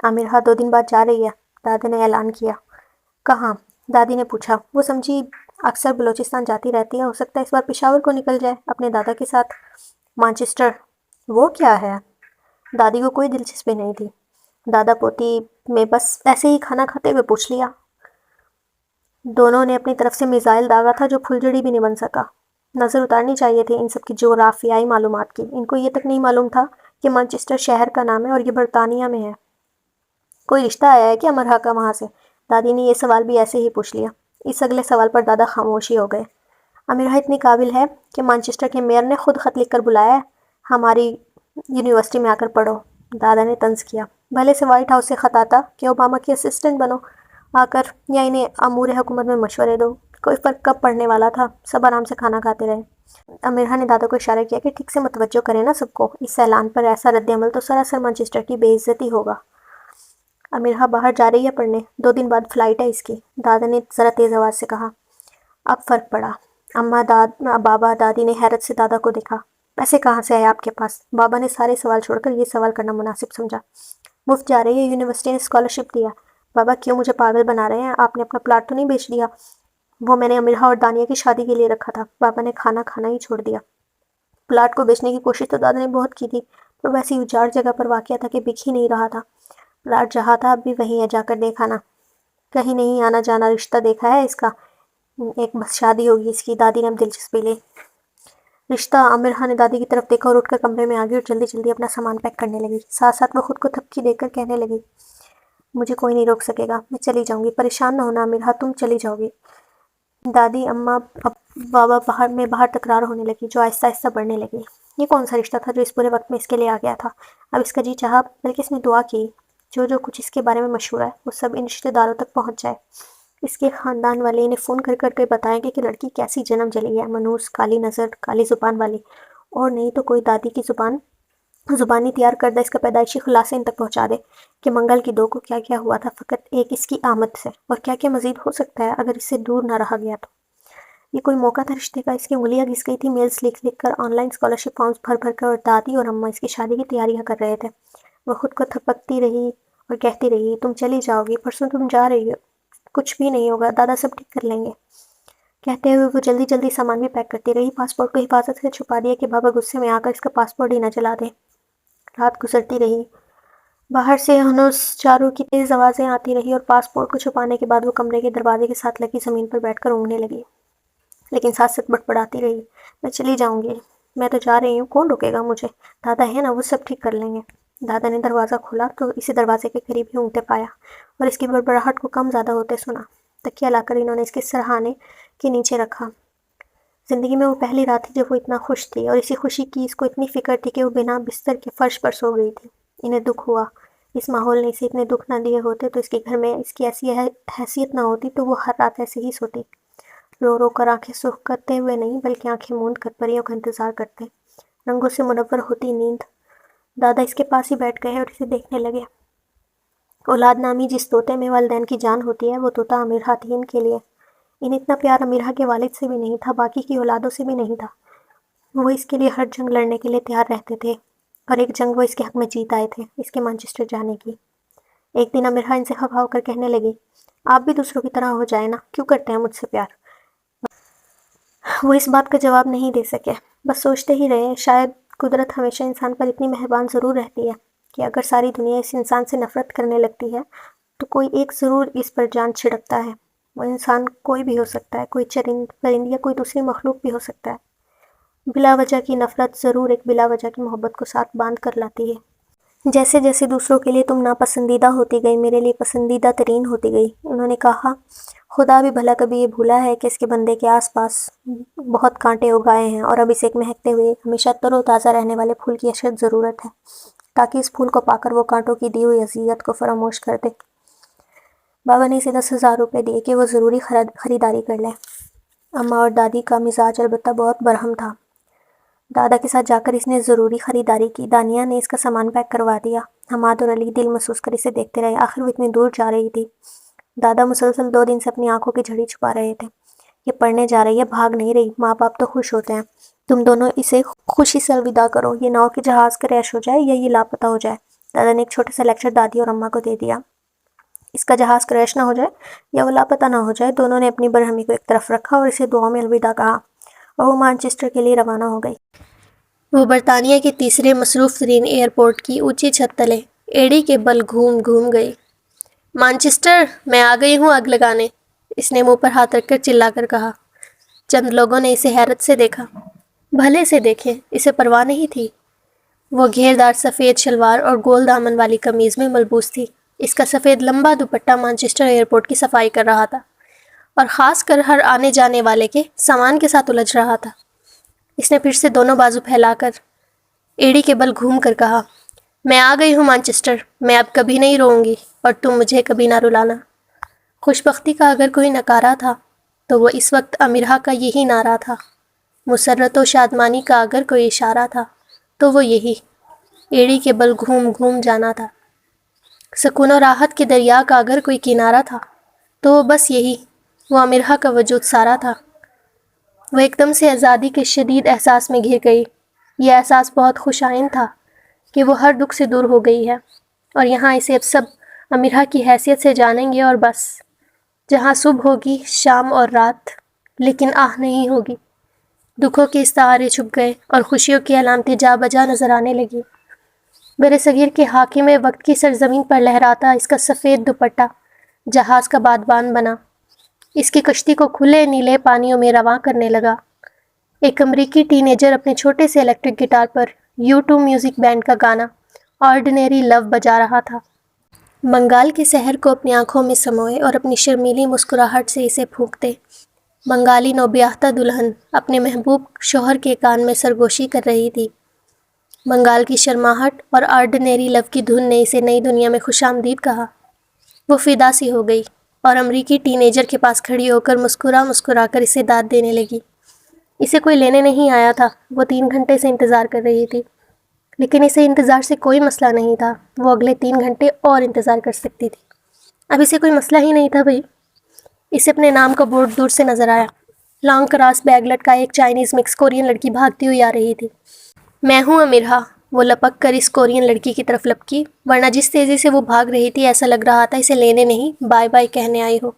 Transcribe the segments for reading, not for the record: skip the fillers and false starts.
आमिर 2 दिन बाद जा रही है, दादा ने ऐलान किया। कहाँ? दादी ने पूछा। वो समझी अक्सर बलूचिस्तान जाती रहती है, हो सकता है इस बार पेशावर को निकल जाए अपने दादा के साथ। मानचेस्टर? वो क्या है? दादी को कोई दिलचस्पी नहीं थी। दादा पोती में बस ऐसे ही खाना खाते हुए पूछ लिया। दोनों ने अपनी तरफ से मिसाइल दागा था जो फुलझड़ी भी नहीं बन सका। नज़र उतारनी चाहिए थी इन सब की जोग्राफियाई मालूमात की। इनको ये तक नहीं मालूम था कि मानचेस्टर शहर का नाम है और ये बरतानिया में है। कोई रिश्ता आया है क्या अमरहा का वहाँ से? दादी ने ये सवाल भी ऐसे ही पूछ लिया। इस अगले सवाल पर दादा खामोशी हो गए। अमीरा इतनी काबिल है कि मानचेस्टर के मेयर ने खुद ख़त लिख कर बुलाया है, हमारी यूनिवर्सिटी में आकर पढ़ो। दादा ने तंज किया। भले से वाइट हाउस से ख़त आता कि ओबामा की असिस्टेंट बनो आकर, या इन्हें अमूर हुकूमत में मशवरे दो। कोई फ़र्क कब पड़ने वाला था, सब आराम से खाना खाते रहे। अमीरा ने दादा को इशारा किया कि ठीक से मतवज्जो करें ना सबको। इस ऐलान पर ऐसा रद्द-ए-अमल तो सरासर मानचेस्टर की बेइज्जती होगा। अमीरा बाहर जा रही है पढ़ने, 2 दिन बाद फ़्लाइट है इसकी, दादा ने ज़रा तेज़ आवाज़ से कहा। अब फ़र्क पड़ा। बाबा दादी ने हैरत से दादा को देखा। पैसे कहाँ से आए आपके पास? बाबा ने सारे सवाल छोड़कर ये सवाल करना मुनासिब समझा। मुफ्त जा रही है, यूनिवर्सिटी ने स्कॉलरशिप दिया। बाबा क्यों मुझे पागल बना रहे हैं? आपने अपना प्लाट तो नहीं बेच दिया? वो मैंने अमीरा और दानिया की शादी के लिए रखा था। बाबा ने खाना खाना ही छोड़ दिया। प्लाट को बेचने की कोशिश तो दादा ने बहुत की थी, पर वैसी उजाड़ जगह पर वाक़या था कि बिक ही नहीं रहा था। प्लाट जहाँ था अब भी वहीं है, जाकर देखा ना। कहीं नहीं आना जाना, रिश्ता देखा है इसका? एक बस शादी होगी इसकी, दादी ने अब दिलचस्पी ली। रिश्ता? आमिर ने दादी की तरफ देखा और उठकर कमरे में आ गई और जल्दी जल्दी अपना सामान पैक करने लगी। साथ साथ वो खुद को थपकी देकर कहने लगी, मुझे कोई नहीं रोक सकेगा, मैं चली जाऊंगी। परेशान ना होना आमिर, तुम चली जाओगी। दादी, अम्मा, बाबा बाहर तकरार होने लगी, जो आहिस्ता आहिस्ता बढ़ने लगी। ये कौन सा रिश्ता था जो इस बुरे वक्त में इसके लिए आ गया था? अब इसका जी चाहा, बल्कि इसने दुआ की जो जो कुछ इसके बारे में मशहूर है वो सब इन रिश्तेदारों तक पहुंच जाए। इसके ख़ानदान वाले इन्हें फ़ोन कर कर के बताएंगे कि लड़की कैसी जन्म जली है, मनूस, काली नज़र, काली ज़ुबान वाली। और नहीं तो कोई दादी की ज़ुबानी तैयार करदा इसका पैदाइशी खुलासा इन तक पहुंचा दे कि मंगल की 2 को क्या क्या हुआ था फ़कत एक इसकी आमद से, और क्या क्या मज़ीद हो सकता है अगर इससे दूर ना रहा गया तो। ये कोई मौका था रिश्ते का। इसकी उंगलियां घिस गई थी मेल्स लिख लिख कर, ऑनलाइन स्कॉलरशिप फॉर्म्स भर भर कर, और दादी और अम्मा इसकी शादी की तैयारियां कर रहे थे। वह खुद को थपकती रही और कहती रही, तुम चली जाओगी, परसों तुम जा रही हो, कुछ भी नहीं होगा, दादा सब ठीक कर लेंगे। कहते हुए वो जल्दी जल्दी सामान भी पैक करती रही। पासपोर्ट को हिफाजत से छुपा दिया कि बाबा गुस्से में आकर इसका पासपोर्ट ही न जला दे। रात गुजरती रही। बाहर से हनूस चारों की तेज़ आवाज़ें आती रही और पासपोर्ट को छुपाने के बाद वो कमरे के दरवाजे के साथ लगी ज़मीन पर बैठकर ऊँघने लगी, लेकिन साथ साथ बड़बड़ाती रही, मैं चली जाऊंगी, मैं तो जा रही हूँ, कौन रोकेगा मुझे? दादा है ना, वो सब ठीक कर लेंगे। दादा ने दरवाज़ा खोला तो इसी दरवाजे के करीब ही ऊँघते पाया और इसकी बड़बड़ाहट को कम ज़्यादा होते सुना। तकिया लाकर इन्होंने इसके सरहाने के नीचे रखा। ज़िंदगी में वो पहली रात थी जब वो इतना खुश थी, और इसी खुशी की इसको इतनी फ़िक्र थी कि वो बिना बिस्तर के फर्श पर सो गई थी। इन्हें दुख हुआ। इस माहौल ने इसे इतने दुख ना दिए होते तो इसके घर में इसकी ऐसी हैसियत ना होती, तो वो हर रात ऐसे ही सोती, रो रो कर, आंखें सुख करते हुए नहीं बल्कि आंखें मूंद कर परियों का इंतज़ार करते। रंगों से मुनव्वर होती नींद। दादा इसके पास ही बैठ गए और इसे देखने लगे। औलाद नामी जिस तोते में वालिदैन की जान होती है, वो तोता अमीरहा थी इनके लिए। इन्हें इतना प्यार अमीरहा के वालिद से भी नहीं था, बाकी की औलादों से भी नहीं था। वो इसके लिए हर जंग लड़ने के लिए तैयार रहते थे, और एक जंग वो इसके हक में जीत आए थे, इसके मानचेस्टर जाने की। एक दिन अमीरहा इनसे खफा होकर कहने लगी, आप भी दूसरों की तरह हो जाए ना, क्यों करते हैं मुझसे प्यार? वो इस बात का जवाब नहीं दे सके, बस सोचते ही रहे, शायद कुदरत हमेशा इंसान पर इतनी मेहरबान ज़रूर रहती है कि अगर सारी दुनिया इस इंसान से नफ़रत करने लगती है तो कोई एक ज़रूर इस पर जान छिड़कता है। वो इंसान कोई भी हो सकता है, कोई परिंद या कोई दूसरी मखलूक भी हो सकता है। बिला वजह की नफ़रत ज़रूर एक बिला वजह की मोहब्बत को साथ बांध कर लाती है। जैसे जैसे दूसरों के लिए तुम नापसंदीदा होती गई, मेरे लिए पसंदीदा तरीन होती गई। उन्होंने कहा, खुदा भी भला कभी ये भूला है कि इसके बंदे के आसपास बहुत कांटे उगाए हैं, और अब इसे एक महकते हुए हमेशा तरोताज़ा रहने वाले फूल की अशद ज़रूरत है, ताकि इस फूल को पाकर वो कांटों की दी हुई अज़ियत को फरामोश कर दे। बाबा ने इसे 10,000 रुपये दिए कि वो ज़रूरी ख़रीदारी कर ले। अम्मा और दादी का मिजाज अलबत्ता बहुत बरहम था। दादा के साथ जाकर इसने ज़रूरी ख़रीदारी की। दानिया ने इसका सामान पैक करवा दिया। हमाद और अली दिल महसूस कर इसे देखते रहे, आखिर वो इतनी दूर जा रही थी। दादा मुसलसल 2 दिन से अपनी आंखों की झड़ी छुपा रहे थे। ये पढ़ने जा रही है, भाग नहीं रही, माँ बाप तो खुश होते हैं। तुम दोनों इसे खुशी से अलविदा करो, ये नाव के जहाज़ का रैश हो जाए या ये लापता हो जाए। दादा ने एक छोटा सा लेक्चर दादी और अम्मा को दे दिया। इसका जहाज़ क्रैश ना हो जाए या वो लापता ना हो जाए। दोनों ने अपनी बरहमी को एक तरफ रखा और इसे दुआ में अलविदा कहा और वो मैनचेस्टर के लिए रवाना हो गई। वो बरतानिया के तीसरे मसरूफ़ तरीन एयरपोर्ट की ऊंची छत तले एड़ी के बल घूम घूम गई। मैनचेस्टर, मैं आ गई हूँ आग लगाने, इसने मुंह पर हाथ रखकर चिल्लाकर कहा। चंद लोगों ने इसे हैरत से देखा। भले से देखें, इसे परवाह नहीं थी। वो घेरदार सफ़ेद शलवार और गोल दामन वाली कमीज़ में मलबूस थी। इसका सफ़ेद लंबा दुपट्टा मैनचेस्टर एयरपोर्ट की सफाई कर रहा था और ख़ास कर हर आने जाने वाले के सामान के साथ उलझ रहा था। इसने फिर से दोनों बाजू फैलाकर एड़ी के बल घूम कर कहा, मैं आ गई हूँ मैनचेस्टर, मैं अब कभी नहीं रोऊंगी और तुम मुझे कभी ना रुलाना। खुशबख्ती का अगर कोई नकारा था तो वो इस वक्त अमीरहा का यही नारा था। मुसर्रत व शादमानी का अगर कोई इशारा था तो वो यही एड़ी के बल घूम घूम जाना था। सुकून और राहत के दरिया का अगर कोई किनारा था तो वो बस यही, वो अमीरहा का वजूद सारा था। वो एकदम से आज़ादी के शदीद एहसास में घिर गई। यह एहसास बहुत खुशाइन था कि वो हर दुख से दूर हो गई है और यहाँ इसे अब सब अमीरहा की हैसियत से जानेंगे और बस। जहाँ सुबह होगी, शाम और रात, लेकिन आह नहीं होगी। दुखों के इस्तारे छुप गए और खुशियों की अलामतें जा बजा नजर आने लगी। बरसगीर के हाकिम वक्त की सरजमीन पर लहराता इसका सफ़ेद दुपट्टा जहाज़ का बादबान बना। इसकी कश्ती को खुले नीले पानियों में रवां करने लगा। एक अमरीकी टीनेजर अपने छोटे से इलेक्ट्रिक गिटार पर U2 म्यूज़िक बैंड का गाना ऑर्डिनरी लव बजा रहा था। बंगाल के शहर को अपनी आंखों में समोए और अपनी शर्मीली मुस्कुराहट से इसे फूंकते बंगाली नौब्याहता दुल्हन अपने महबूब शौहर के कान में सरगोशी कर रही थी। बंगाल की शर्माहट और ऑर्डिनरी लव की धुन ने इसे नई दुनिया में खुशामदीद कहा। वो फिदा सी हो गई और अमरीकी टीनेजर के पास खड़ी होकर मुस्कुरा कर इसे दाद देने लगी। इसे कोई लेने नहीं आया था। वो 3 घंटे से इंतज़ार कर रही थी, लेकिन इसे इंतज़ार से कोई मसला नहीं था। वो अगले 3 घंटे और इंतज़ार कर सकती थी। अब इसे कोई मसला ही नहीं था भाई। इसे अपने नाम का बोर्ड दूर से नज़र आया। लॉन्ग क्रॉस बैग लटका एक चाइनीज़ मिक्स कोरियन लड़की भागती हुई आ रही थी। मैं हूँ अमीरहा, वो लपक कर इस कोरियन लड़की की तरफ लपकी, वरना जिस तेज़ी से वो भाग रही थी ऐसा लग रहा था इसे लेने नहीं बाय बाय कहने आई हो।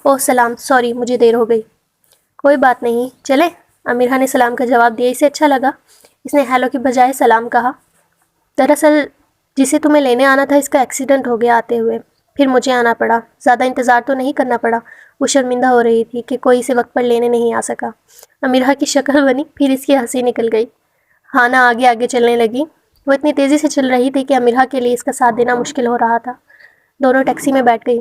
ओह सलाम, सॉरी मुझे देर हो गई। कोई बात नहीं, चले, अमीरहा ने सलाम का जवाब दिया। इसे अच्छा लगा। इसने हेलो की बजाय सलाम कहा। दरअसल जिसे तुम्हें लेने आना था इसका एक्सीडेंट हो गया आते हुए, फिर मुझे आना पड़ा। ज़्यादा इंतज़ार तो नहीं करना पड़ा। वो शर्मिंदा हो रही थी कि कोई इसे वक्त पर लेने नहीं आ सका। अमीरहा की शक्ल बनी, फिर इसकी हंसी निकल गई। हाना आगे आगे चलने लगी। वो इतनी तेज़ी से चल रही थी कि अमीरहा के लिए इसका साथ देना मुश्किल हो रहा था। दोनों टैक्सी में बैठ गई,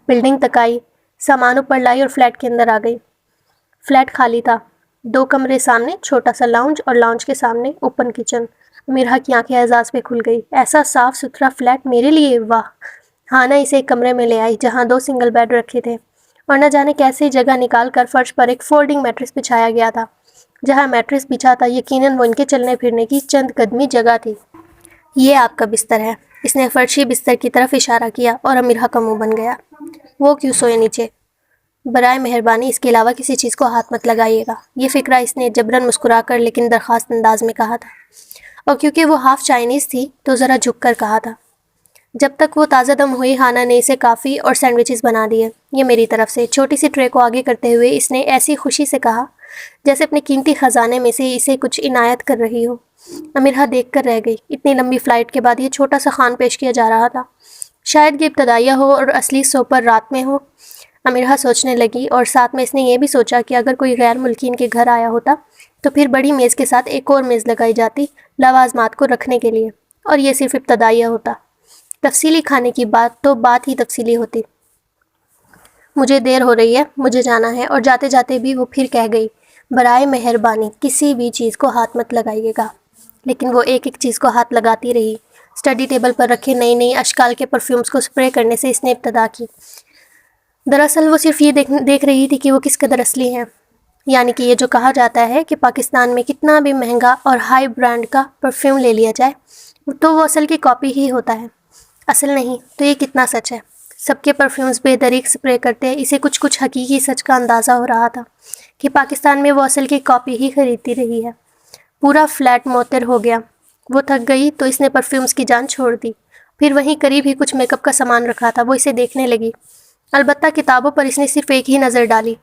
बिल्डिंग तक आई, सामान ऊपर लाई और फ्लैट के अंदर आ गई। फ्लैट खाली था। 2 कमरे सामने छोटा सा लाउंज और लाउंज के सामने ओपन किचन। अमीरहा की आंखें एजाज़ पे खुल गई। ऐसा साफ़ सुथरा फ्लैट मेरे लिए, वाह। हाना इसे एक कमरे में ले आई जहाँ 2 सिंगल बेड रखे थे और न जाने कैसे जगह निकाल कर फर्श पर एक फोल्डिंग मैट्रेस बिछाया गया था। जहाँ मैट्रेस बिछा था यकीनन वो इनके चलने फिरने की चंद कदमी जगह थी। ये आपका बिस्तर है। इसने फर्शी बिस्तर की तरफ इशारा किया और अमीरहा का मुंह बन गया। वो क्यों सोए नीचे? बराए मेहरबानी इसके अलावा किसी चीज़ को हाथ मत लगाइएगा। ये फ़िक्रा इसने जबरन मुस्कुरा कर लेकिन दरख्वास्त अंदाज में कहा था, और क्योंकि वो हाफ़ चाइनीज़ थी तो ज़रा झुक कर कहा था। जब तक वो ताज़ा दम हुई, हाना ने इसे काफ़ी और सैंडविचेस बना दिए। ये मेरी तरफ से। छोटी सी ट्रे को आगे करते हुए इसने ऐसी खुशी से कहा जैसे अपने कीमती ख़जाने में से इसे कुछ इनायत कर रही हो। अमीरहा देख कर रह गई। इतनी लंबी फ़्लाइट के बाद ये छोटा सा खान पेश किया जा रहा था। शायद ये इब्तदाइया हो और असली सोपर रात में हो, अमीरहा सोचने लगी। और साथ में इसने ये भी सोचा कि अगर कोई गैर मुल्की इनके घर आया होता तो फिर बड़ी मेज़ के साथ एक और मेज़ लगाई जाती लवाजमात को रखने के लिए, और ये सिर्फ इब्तदाइया होता। तफसीली खाने की बात तो बात ही तफसीली होती। मुझे देर हो रही है, मुझे जाना है। और जाते जाते भी वो फिर कह गई, बराए मेहरबानी किसी भी चीज़ को हाथ मत लगाइएगा। लेकिन वो एक एक चीज़ को हाथ लगाती रही। स्टडी टेबल पर रखे नई नई अशकाल के परफ्यूम्स को स्प्रे करने से इसने इब्तदा की। दरअसल वो सिर्फ ये देख रही थी कि वो किस कदर असली हैं। यानी कि ये जो कहा जाता है कि पाकिस्तान में कितना भी महंगा और हाई ब्रांड का परफ्यूम ले लिया जाए तो वो असल की कॉपी ही होता है। असल नहीं तो ये कितना सच है। सबके परफ्यूम्स बेदरीक स्प्रे करते हैं। इसे कुछ कुछ हकीकी सच का अंदाज़ा हो रहा था कि पाकिस्तान में वो असल की कॉपी ही खरीदती रही है। पूरा फ्लैट मुअत्तर हो गया। वो थक गई तो इसने परफ्यूम्स की जान छोड़ दी। پھر وہیں قریب ہی کچھ میک اپ کا سامان رکھا تھا، وہ اسے دیکھنے لگی۔ البتہ کتابوں پر اس نے صرف ایک ہی نظر ڈالی،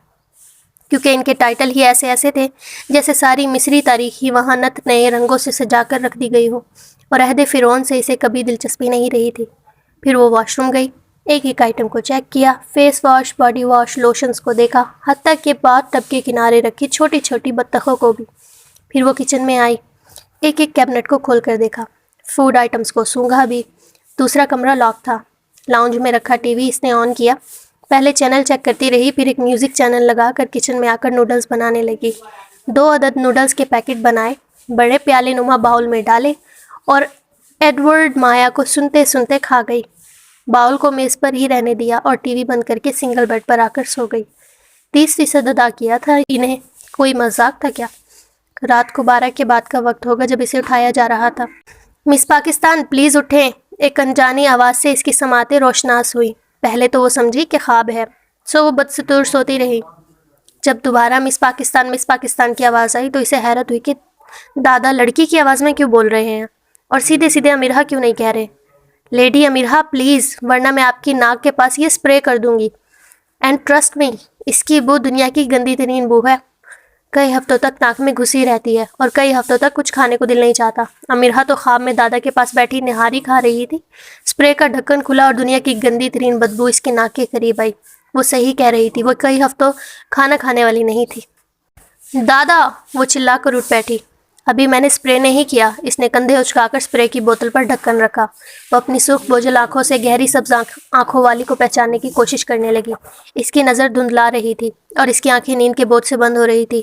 کیونکہ ان کے ٹائٹل ہی ایسے ایسے تھے جیسے ساری مصری تاریخ ہی وہاں نت نئے رنگوں سے سجا کر رکھ دی گئی ہو، اور عہد فرعون سے اسے کبھی دلچسپی نہیں رہی تھی۔ پھر وہ واش روم گئی، ایک ایک آئٹم کو چیک کیا، فیس واش، باڈی واش، لوشنز کو دیکھا، حتیٰ کہ باتھ ٹب کے کنارے رکھی چھوٹی چھوٹی بطخوں کو بھی۔ پھر وہ کچن میں آئی، ایک ایک کیبنٹ کو کھول کر دیکھا، فوڈ آئٹمز کو سونگھا بھی۔ دوسرا کمرہ لاک تھا، لاؤنج میں رکھا ٹی وی اس نے آن کیا، پہلے چینل چیک کرتی رہی، پھر ایک میوزک چینل لگا کر کچن میں آ کر نوڈلز بنانے لگی۔ 2 عدد نوڈلز کے پیکٹ بنائے، بڑے پیالے نما باؤل میں ڈالے اور ایڈورڈ مایا کو سنتے سنتے کھا گئی۔ باؤل کو میز پر ہی رہنے دیا اور ٹی وی بند کر کے سنگل بیڈ پر آ کر سو گئی۔ 30% ادا کیا تھا انہیں، کوئی مذاق تھا کیا؟ رات کو 12 کے بعد کا وقت ہوگا جب اسے اٹھایا جا رہا تھا۔ مس پاکستان پلیز اٹھیں، ایک انجانی آواز سے اس کی سماعتیں روشناس ہوئی۔ پہلے تو وہ سمجھی کہ خواب ہے، سو وہ بدستور سوتی رہی۔ جب دوبارہ مس پاکستان کی آواز آئی تو اسے حیرت ہوئی کہ دادا لڑکی کی آواز میں کیوں بول رہے ہیں، اور سیدھے سیدھے امیرہ کیوں نہیں کہہ رہے؟ لیڈی امیرہ پلیز، ورنہ میں آپ کی ناک کے پاس یہ اسپرے کر دوں گی، اینڈ ٹرسٹ می، اس کی بو دنیا کی گندی ترین بو ہے، کئی ہفتوں تک ناک میں گھسی رہتی ہے اور کئی ہفتوں تک کچھ کھانے کو دل نہیں چاہتا۔ امیرہ تو خواب میں دادا کے پاس بیٹھی نہاری کھا رہی تھی، اسپرے کا ڈھکن کھلا اور دنیا کی گندی ترین بدبو اس کے ناک کے قریب آئی۔ وہ صحیح کہہ رہی تھی، وہ کئی ہفتوں کھانا کھانے والی نہیں تھی۔ دادا، وہ چلا کر اٹھ بیٹھی۔ ابھی میں نے اسپرے نہیں کیا، اس نے کندھے اچکا کر اسپرے کی بوتل پر ڈھکن رکھا۔ وہ اپنی سرخ بوجھل آنکھوں سے گہری سبز آنکھوں والی کو پہچاننے کی کوشش کرنے لگی۔ اس کی نظر دھندلا رہی تھی اور اس کی آنکھیں نیند کے بوجھ سے بند ہو رہی تھی۔